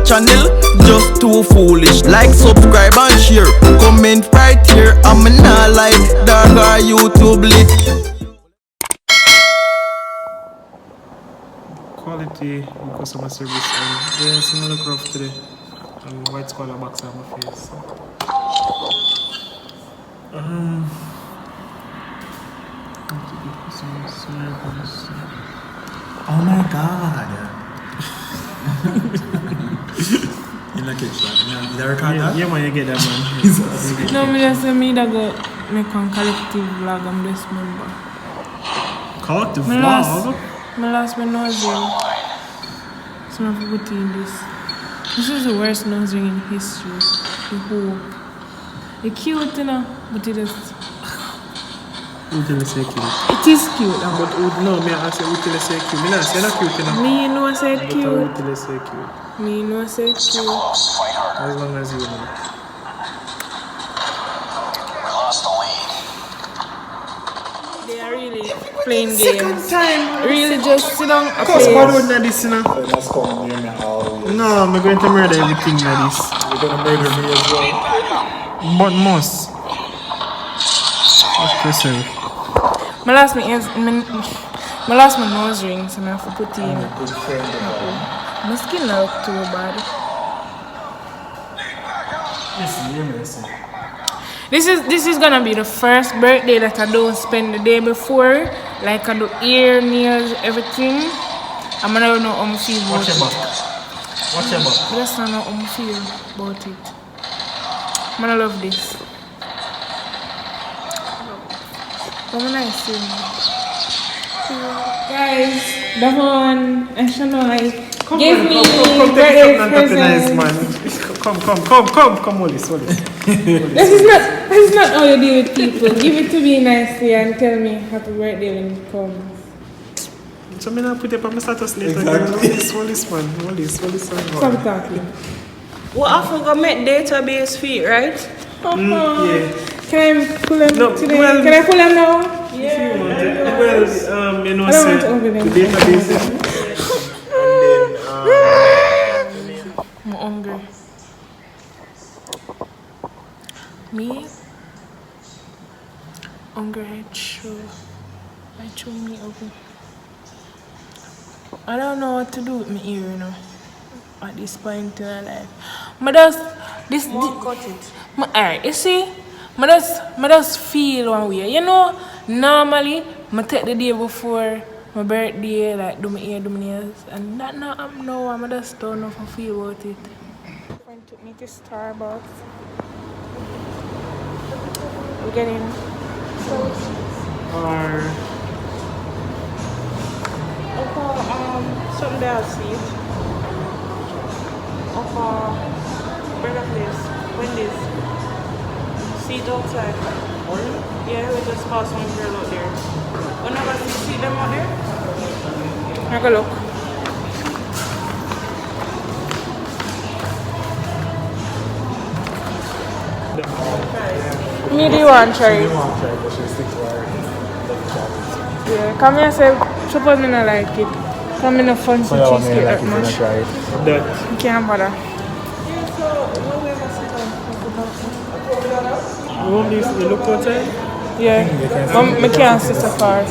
channel. Just too foolish. Like, subscribe and share. Comment right here. I'm not like dog or YouTube lit. Quality in customer service, and there's another graph today and white collar box on my face. Oh my god. You like it, man? You record that? Yeah, man, you get that, man. No, me just say me that go make one collective vlog. I'm just member. Collective My vlog? last one nose ring. So I'm put in this. This is the worst nose ring in history. The hope. It's cute, you know, but it is. Who tell you say cute? It is cute, But no, me I say who tell you say cute. Me not say not cute, you know. me know I say But cute. who tell you say cute? Me know I say cute. As long as you know. They are really playing games. Second time. Really just sit down a Cause place. bad with that this, you know. So that's coming near me always. No, I'm going to murder everything like this. You're gonna murder me as well. But must. Okay, sir. My last my nose ring, so I have to put in. Good friend of mine. My skin not look too bad. Listen. This is gonna be the first birthday that I don't spend the day before. Like I do ear, nails, everything. I'm gonna know how I feel about Watch your it. back. Watch your back. I just don't know how I feel about it. I'm gonna love this. But when I see guys, the one and Chesouye give me birthday present. Come, Wallace. This is not how you deal with people. Give it to me nicely and tell me happy birthday when it comes. So me not put it on my status later. Exactly. Wallace. Stop talking. Well, I forgot my database fee, right? Yeah. Can I pull them No, today? well, Can I pull them now? If you want it. Well, you know, I don't want to open them. the database. And then, I'm hungry. Me? Hungry, I chew me open. I don't know what to do with my ear, you know, at this point in my life. But this Cut it. alright, you see, I just feel one way. You know, normally, I take the day before my birthday, like do my hair, do my nails, and that not happen now. I just don't know if I feel about it. My friend took me to Starbucks. We're getting or Something that I see. Burger place. Wendy's. See it outside. Yeah, we just passed one girl out there. Whenever you see them out there? have a look. Me do you want try it? But she'll stick to her. Yeah, come here and say, suppose me not like it. Come in a fancy cheesecake that much. that. You can't bother. You want this to look outside? Yeah, but I can't sit so far.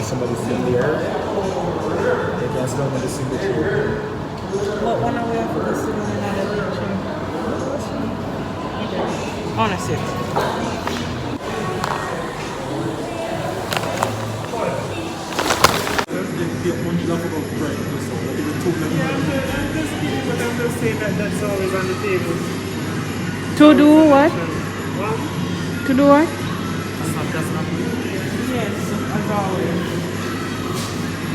Somebody's in there. They can smell the signature. But when I have to go sit in another direction. I want to sit. I'm just saying that's always on the table. To do what? To do what? Yes, as always.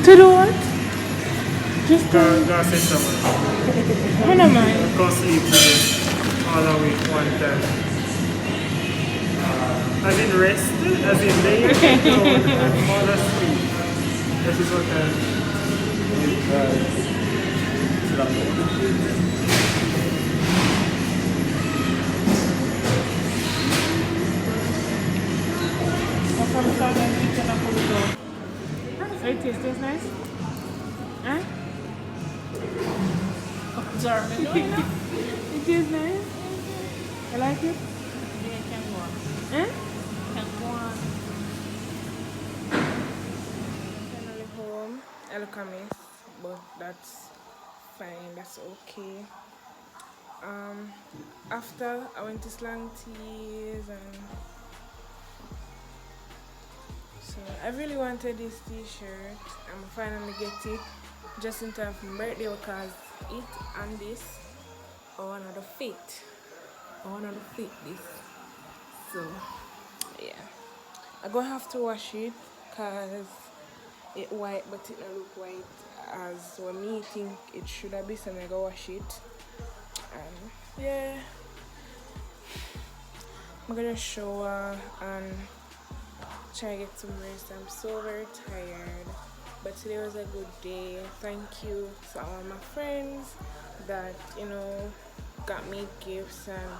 To do what? Just to... Go sit somewhere. I don't mind. Go sleep today. All the week, one time. As in rest, as in lay, and fall asleep. That is what So it tastes nice? Huh? Observe it, you know? It tastes nice? I like it? Yeah, can go on. Huh? Can go on. Finally home. I look a mess, but that's fine, that's okay. After I went to Slanties and so I really wanted this t-shirt. I'm finally get it just in time for my birthday because it and this are one of the fit. I want to fit this. So yeah. I'm gonna have to wash it because it white but it don't look white as what me think it should have been, so I'm gonna wash it. And yeah. I'm gonna shower and try to get some rest. I'm so very tired, but today was a good day. Thank you to all my friends that got me gifts and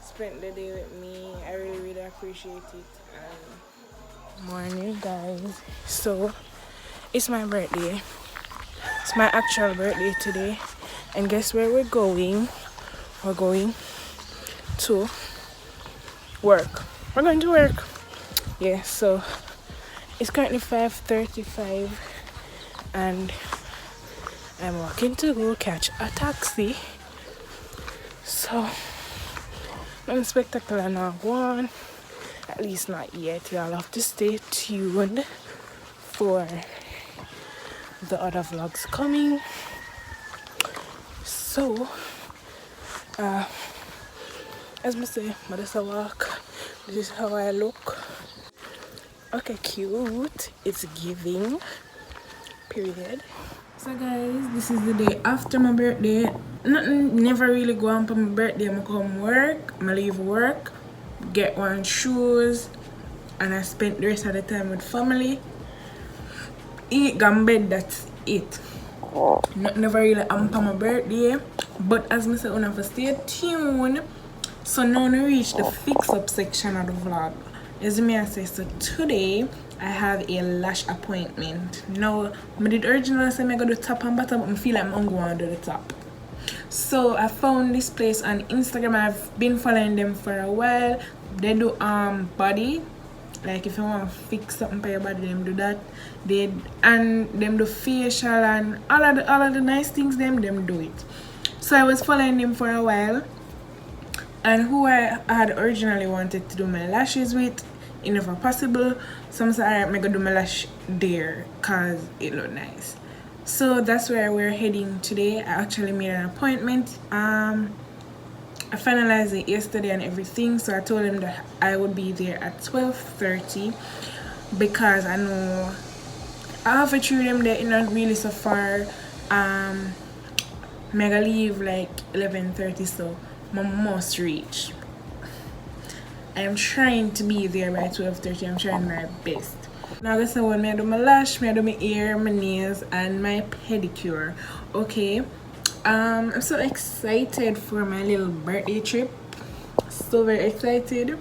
spent the day with me. I really appreciate it. And morning guys, so it's my birthday. It's my actual birthday today, and guess where we're going? We're going to work. We're going to work. Yeah, so it's currently 5:35 and I'm walking to go catch a taxi. So nothing spectacular now one, at least not yet. Y'all have to stay tuned for the other vlogs coming. So as I say, I just walk. This is how I look. Okay, cute. It's giving. Period. So guys, this is the day after my birthday. Nothing never really go on for my birthday. I come work, I leave work, get one shoes, and I spend the rest of the time with family. Eat, go in bed, that's it. Not never really on for my birthday. But as I said, I have to stay tuned. So now we reach the fix up section of the vlog. As I say, so today I have a lash appointment. Now I did originally say I go to the top and bottom, but I feel like I'm going to do the top. So I found this place on Instagram. I've been following them for a while. They do body. Like if you want to fix something for your body, them do that. Them do facial and all of the nice things them do it. So I was following them for a while. And who I had originally wanted to do my lashes with, it never possible. So I'm sorry, I'm gonna do my lash there because it looked nice. So that's where we're heading today. I actually made an appointment. I finalized it yesterday and everything. So I told him that I would be there at 12:30 because I know I have to treat them there, not really so far. I'm gonna leave like 11:30, so I must reach. I am trying to be there by 12:30. I'm trying my best. Now guess what? I do my lash, I do my hair, my nails, and my pedicure. Okay. I'm so excited for my little birthday trip. So very excited.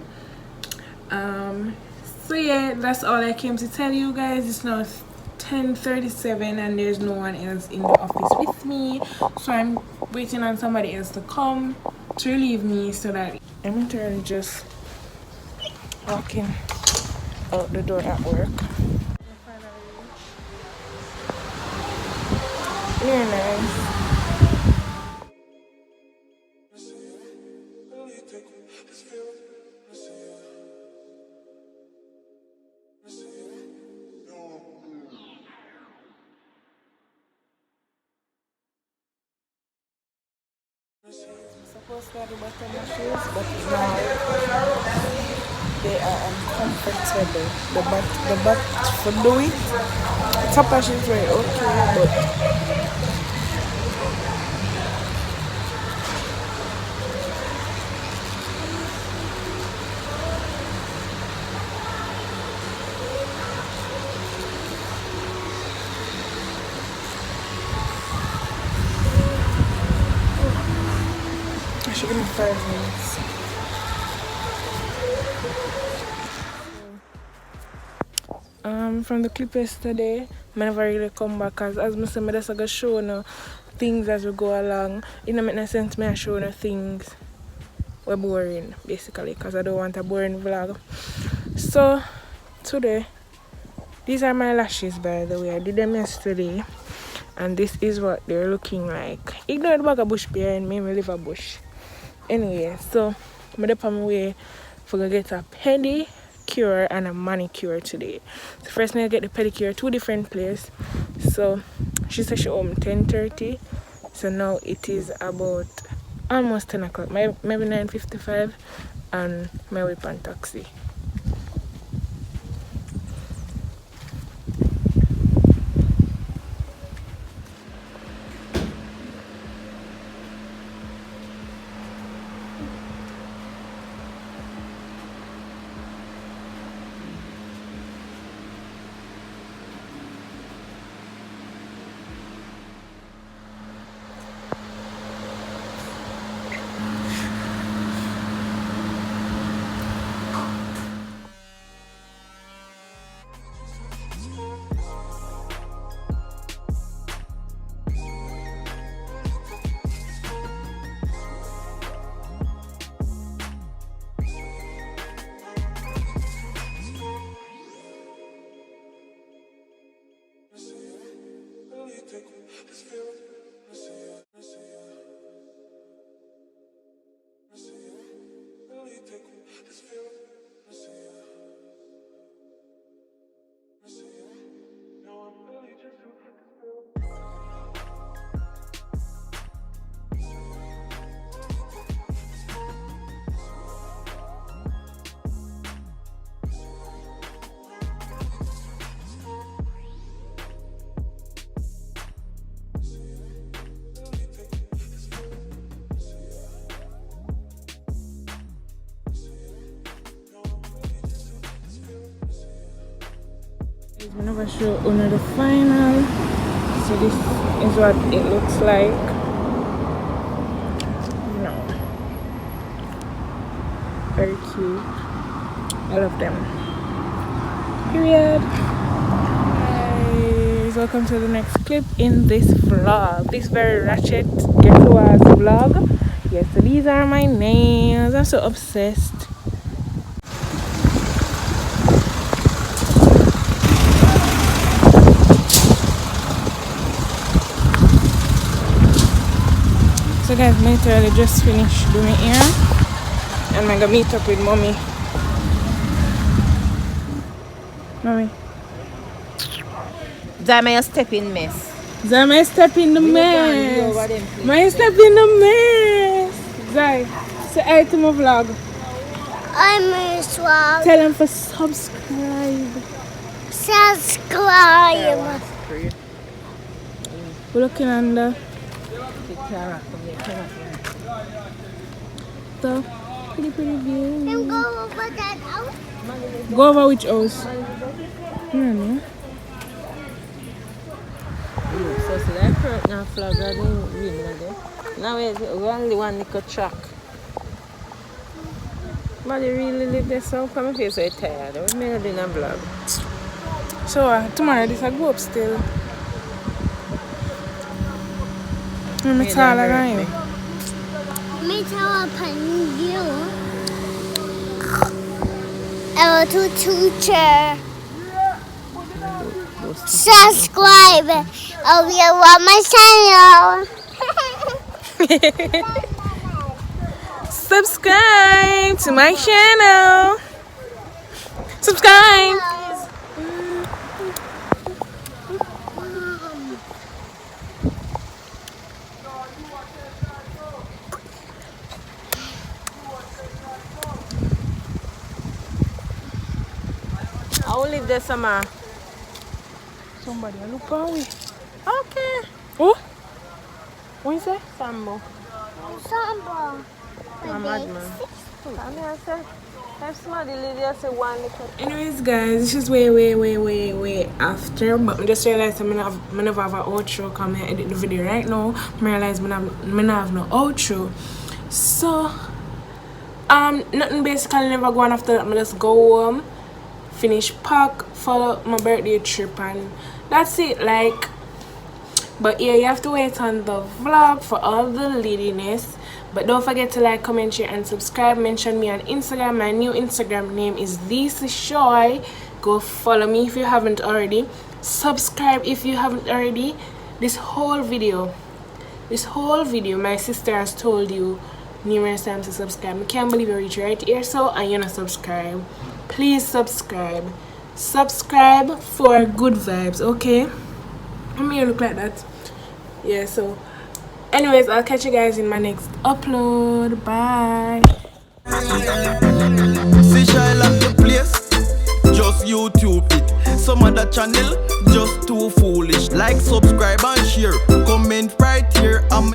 So yeah, that's all I came to tell you guys. It's now 10:37 and there's no one else in the office with me, so I'm waiting on somebody else to come to relieve me so that I'm literally just walking out the door at work. Very nice. Supposed to have the bottom lashes, but now they are uncomfortable. The back for doing it, top lashes very okay, but I should give me 5 minutes. from the clip yesterday, I never really come back because as I said, I just go show no things as we go along. It don't make no sense me I show no things we're boring basically because I don't want a boring vlog. So today, these are my lashes by the way. I did them yesterday and this is what they're looking like. Ignore the bag of bush behind me, we leave a bush. Anyway, so I'm on my way for to get a pedicure and a manicure today. So first I get the pedicure, 2 different places. So she said she home 10:30. So now it is about almost 10 o'clock, maybe 9:55, and my way on taxi. I'm gonna show you the final. So this is what it looks like. No. Very cute. I love them. Period. Guys, welcome to the next clip in this vlog. This very ratchet ghetto ass vlog. Yes, so these are my nails. I'm so obsessed. So guys, I literally just finished doing my hair and I'm gonna meet up with mommy. Mommy. Zama, you step in mess. Zai, step in the mess. My step in the mess. Zai, say hi to my vlog. I'm Swag. Tell them for subscribe. Subscribe. We're looking under. So, pretty view. Then go over that house. Go over which house? No. So see that curtain and flag right in there. Now we only one little track. But they really live there, so come and feel so tired. We made it in a vlog. So tomorrow this I go up still. I'm tired of you. Me tell upon you. I want to teacher. Subscribe. I'll be on my channel. Subscribe to my channel. Subscribe. I will leave there summer. Somebody look on me. Okay. Oh? What is that? Sambo. Samba. I'm mad man. Come here, sir. Have somebody live there, say one little. Anyways guys, this is way after, but I just realized I never have an outro because I edit the video right now. I realized I have no outro. So nothing basically never go on after that. I just go home, finish pack for my birthday trip, and that's it. Like, but yeah, you have to wait on the vlog for all the littiness. But don't forget to like, comment, share, and subscribe. Mention me on Instagram. My new Instagram name is Chesouye. Go follow me if you haven't already. Subscribe if you haven't already. This whole video, my sister has told you numerous times to subscribe. I can't believe you reach right here, so and you're not subscribe. Please subscribe. Subscribe for good vibes, okay? Let me look like that. Yeah, so anyways, I'll catch you guys in my next upload. Bye. See shy like the place, just YouTube it. Some other channel, just too foolish. Like, subscribe and share. Comment right here.